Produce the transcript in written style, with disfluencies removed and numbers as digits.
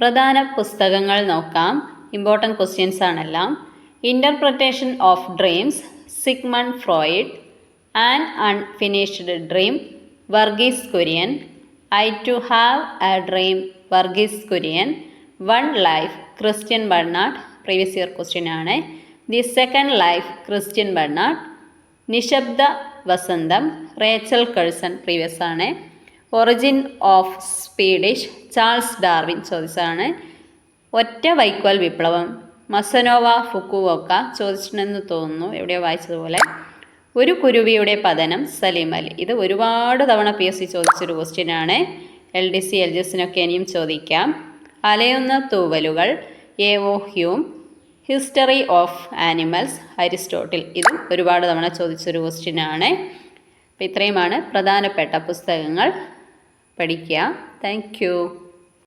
പ്രധാന പുസ്തകങ്ങൾ നോക്കാം. ഇമ്പോർട്ടൻറ്റ് ക്വസ്റ്റ്യൻസ് ആണെല്ലാം. Interpretation of dreams, Sigmund Freud. An unfinished dream, Verghese Kurien. I too have a dream, Verghese Kurien. One life, Christiaan Barnard. Previous year question ആണ്. The second life, Christiaan Barnard. നിശബ്ദ വസന്തം, Rachel Carson. Previous ആണ്. Origin of species, Charles Darwin. ചോദിച്ചതാണ്. ഒറ്റ വൈക്കോൽ വിപ്ലവം, മസനോവ ഫുക്കുവോക്ക. ചോദിച്ചിട്ടുണ്ടെന്ന് തോന്നുന്നു, എവിടെയോ വായിച്ചതുപോലെ. ഒരു കുരുവിയുടെ പതനം, സലീം അലി. ഇത് ഒരുപാട് തവണ PSC ചോദിച്ചൊരു ക്വസ്റ്റ്യൻ ആണ്. LDC LGSനൊക്കെ ഇനിയും ചോദിക്കാം. അലയുന്ന തൂവലുകൾ, A.O. Hume. History of animals, Aristotle. ഇതും ഒരുപാട് തവണ ചോദിച്ചൊരു ക്വസ്റ്റ്യൻ ആണ്. അപ്പോൾ ഇത്രയുമാണ് പ്രധാനപ്പെട്ട പുസ്തകങ്ങൾ. പഠിക്കുക. Thank you.